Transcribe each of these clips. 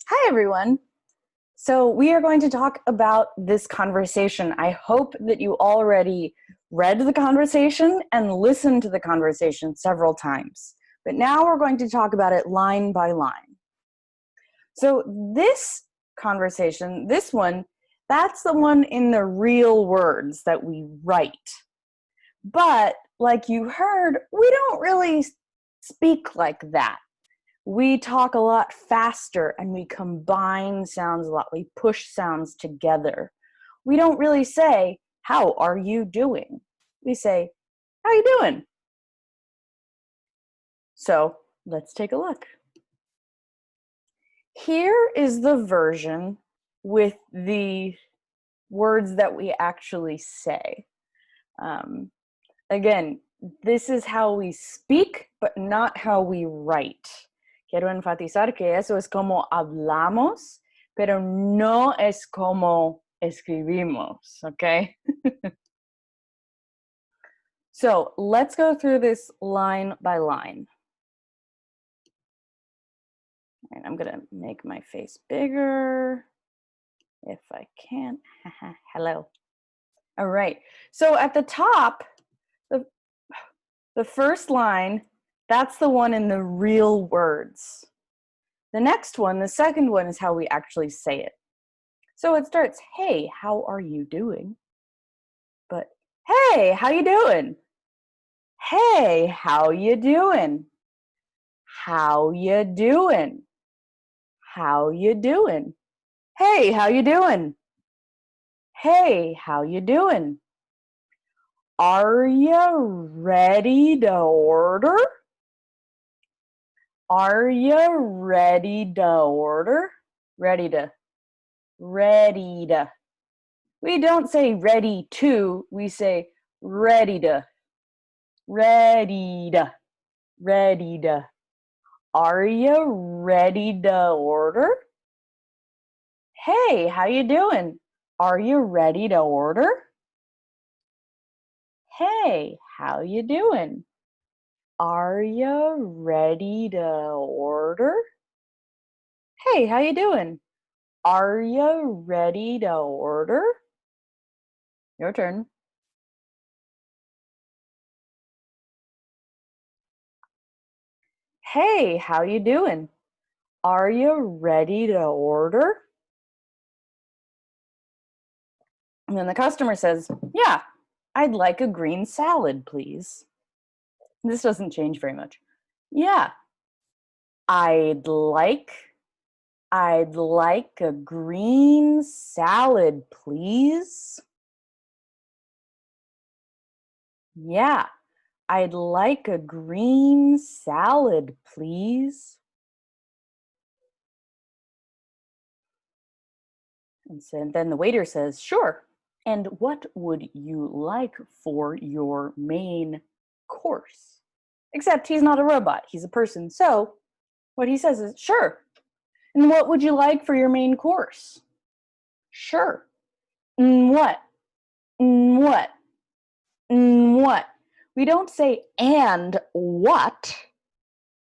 Hi, everyone. So we are going to talk about this conversation. I hope that you already read the conversation and listened to the conversation several times. But now we're going to talk about it line by line. So this conversation, this one, that's the one in the real words that we write. But like you heard, we don't really speak like that. We talk a lot faster and we combine sounds a lot. We push sounds together. We don't really say, how are you doing? We say, how are you doing? So let's take a look. Here is the version with the words that we actually say. Again, this is how we speak, but not how we write. Quiero enfatizar que eso es como hablamos, pero no es como escribimos, okay? So let's go through this line by line. All right, I'm gonna make my face bigger if I can. Hello. All right, so at the top, the first line, that's the one in the real words. The next one, the second one, is how we actually say it. So it starts, hey, how are you doing? But, hey, how you doing? Hey, how you doing? How you doing? How you doing? Hey, how you doing? Hey, how you doing? Are you ready to order? Are you ready to order? Ready to. We don't say ready to, we say ready to. Ready to. Are you ready to order? Hey, how you doing? Are you ready to order? Hey, how you doing? Are you ready to order? Hey, how you doing? Are you ready to order? Your turn. Hey, how you doing? Are you ready to order? And then the customer says, yeah, I'd like a green salad, please. This doesn't change very much. Yeah, I'd like a green salad, please. Yeah, I'd like a green salad, please. And so then the waiter says, sure. And what would you like for your main course? Except he's not a robot, he's a person. So what he says is, sure. And what would you like for your main course? Sure. What? What? What? We don't say and what.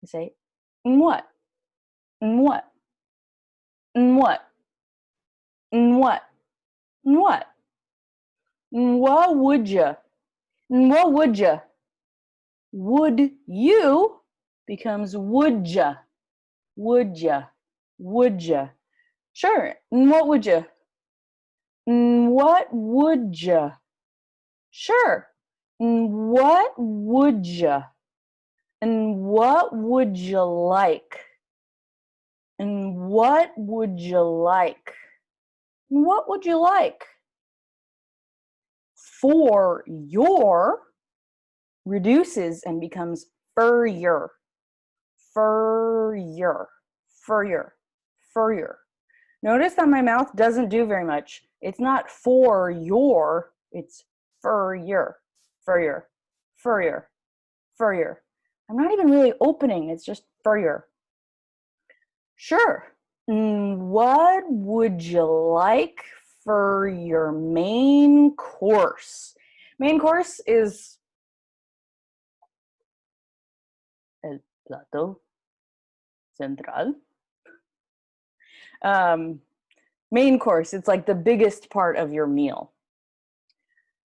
We say what? What? What? What? What? What would you? What would you? Would you becomes would ya? Would ya? Would ya? Sure. What would you? What would ya? Sure. What would ya? And what would you like? And what would you like? And what would you like? For your reduces and becomes furrier. Furrier. Furrier. Furrier. Notice that my mouth doesn't do very much. It's not for your, it's furrier. Furrier. Furrier. Furrier. I'm not even really opening, it's just furrier. Sure. What would you like for your main course? Main course is el plato central. um, main course, it's like the biggest part of your meal.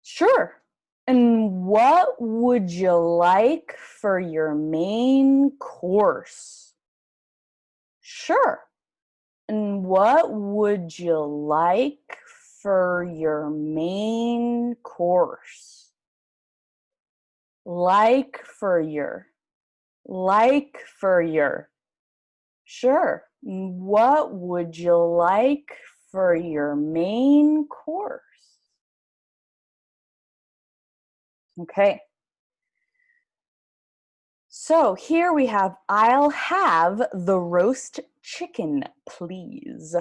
Sure. And what would you like for your main course? Sure. And what would you like for your main course? Like for your. Sure. And what would you like for your main course? Okay. So here we have, I'll have the roast chicken, please.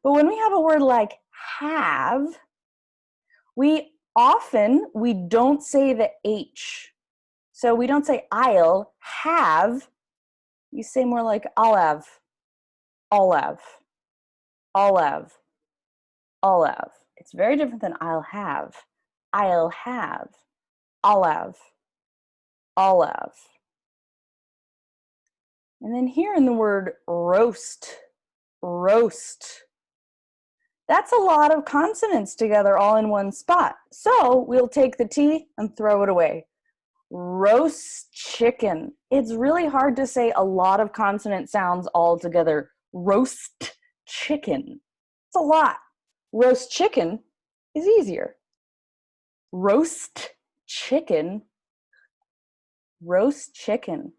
But when we have a word like have, we don't say the H. So we don't say I'll have. You say more like I'll have, I'll have, I'll have, I'll have. It's very different than I'll have, I'll have, I'll have, I'll have. And then here in the word roast, that's a lot of consonants together all in one spot. So we'll take the T and throw it away. Roast chicken. It's really hard to say a lot of consonant sounds all together. Roast chicken. It's a lot. Roast chicken is easier. Roast chicken. Roast chicken.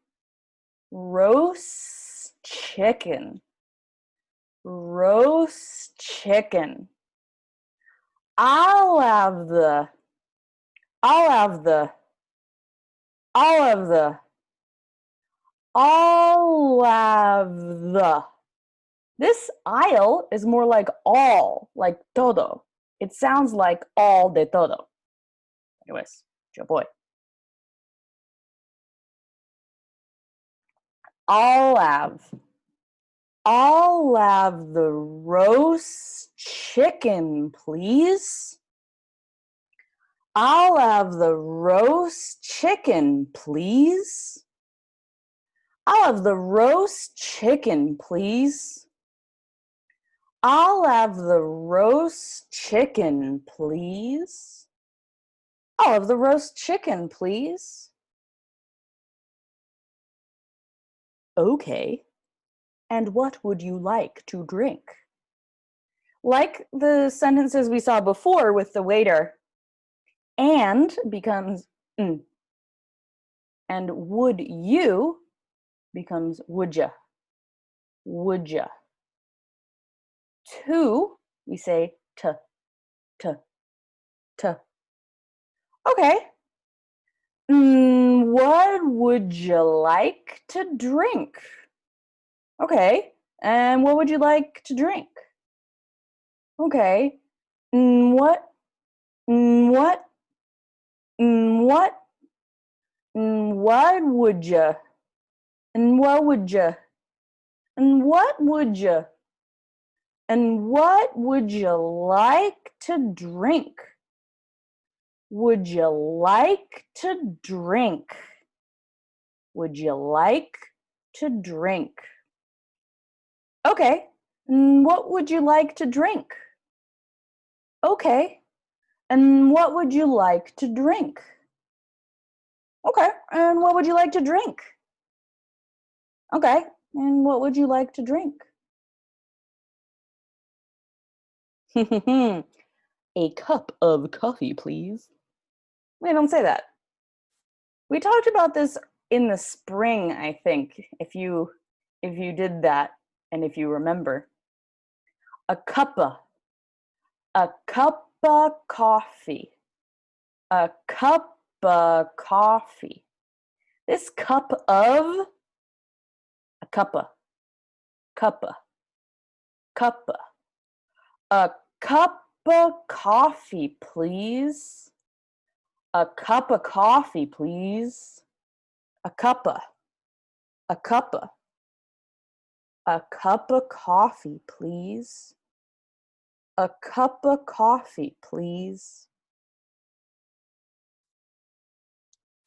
Roast chicken. Roast chicken. I'll have the. This I'll is more like all, like todo. It sounds like all de todo. Anyways, your boy. I'll have the roast chicken, please. I'll have the roast chicken, please. I'll have the roast chicken, please. I'll have the roast chicken, please. I'll have the roast chicken, please. Okay. And what would you like to drink? Like the sentences we saw before with the waiter, and becomes and would you becomes would ya. To, we say t. Okay. What would you like to drink? Okay. And what would you like to drink? Okay. What would you? And what would you? And what would you? And what would you like to drink? Would you like to drink? Would you like to drink? Okay. And what would you like to drink? Okay. And what would you like to drink? Okay. And what would you like to drink? Okay. And what would you like to drink? A cup of coffee, please. Wait, don't say that. We talked about this in the spring, I think, if you did that and if you remember. A cuppa coffee. A cuppa coffee. This cup of a cuppa. A cuppa coffee, please. A cup of coffee, please. A cuppa. A cuppa. A cup of coffee, please. A cup of coffee, please.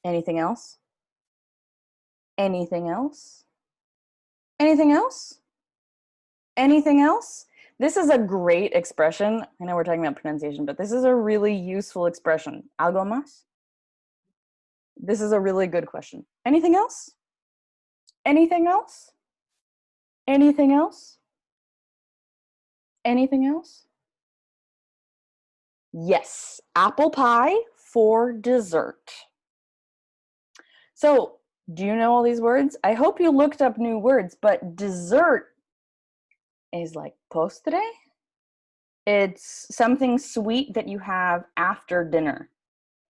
Anything else? Anything else? Anything else? Anything else? This is a great expression. I know we're talking about pronunciation, but this is a really useful expression. ¿Algo más? This is a really good question. Anything else? Anything else? Anything else? Anything else? Yes, apple pie for dessert. So, do you know all these words? I hope you looked up new words, but dessert is like postre. It's something sweet that you have after dinner.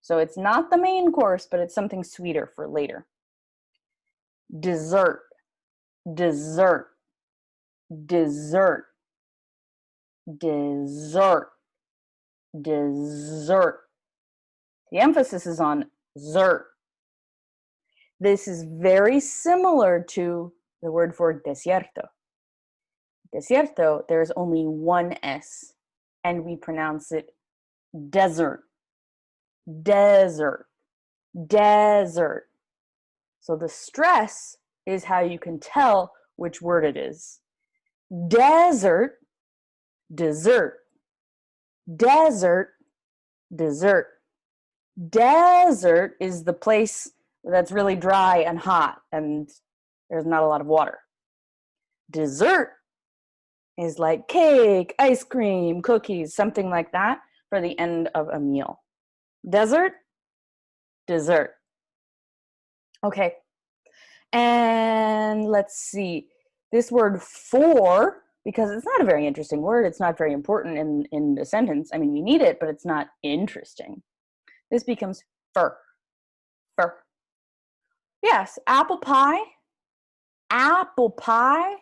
So it's not the main course, but it's something sweeter for later. Dessert, dessert, dessert, dessert, dessert. The emphasis is on zert. This is very similar to the word for desierto. Desierto, there's only one S, and we pronounce it desert, desert, desert. So the stress is how you can tell which word it is. Desert, dessert, desert, dessert. Desert is the place that's really dry and hot and there's not a lot of water. Dessert is like cake, ice cream, cookies, something like that for the end of a meal. Desert, dessert. Okay. And let's see. This word for, because it's not a very interesting word, it's not very important in the sentence. I mean, we need it, but it's not interesting. This becomes fur. Fur. Yes, apple pie. Apple pie.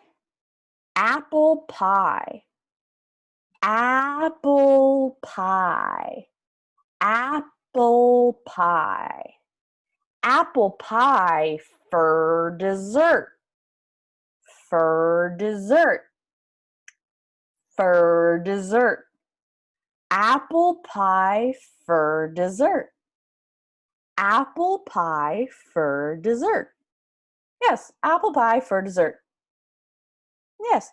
Apple pie. Apple pie. Apple pie. Apple pie for dessert. For dessert. For dessert. Apple pie for dessert. Apple pie for dessert. Yes, apple pie for dessert. Yes,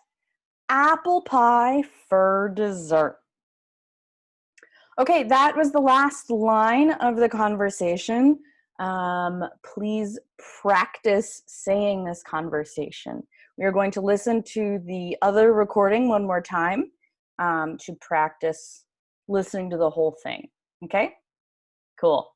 apple pie for dessert. Okay, that was the last line of the conversation. Please practice saying this conversation. We are going to listen to the other recording one more time to practice listening to the whole thing. Okay? Cool.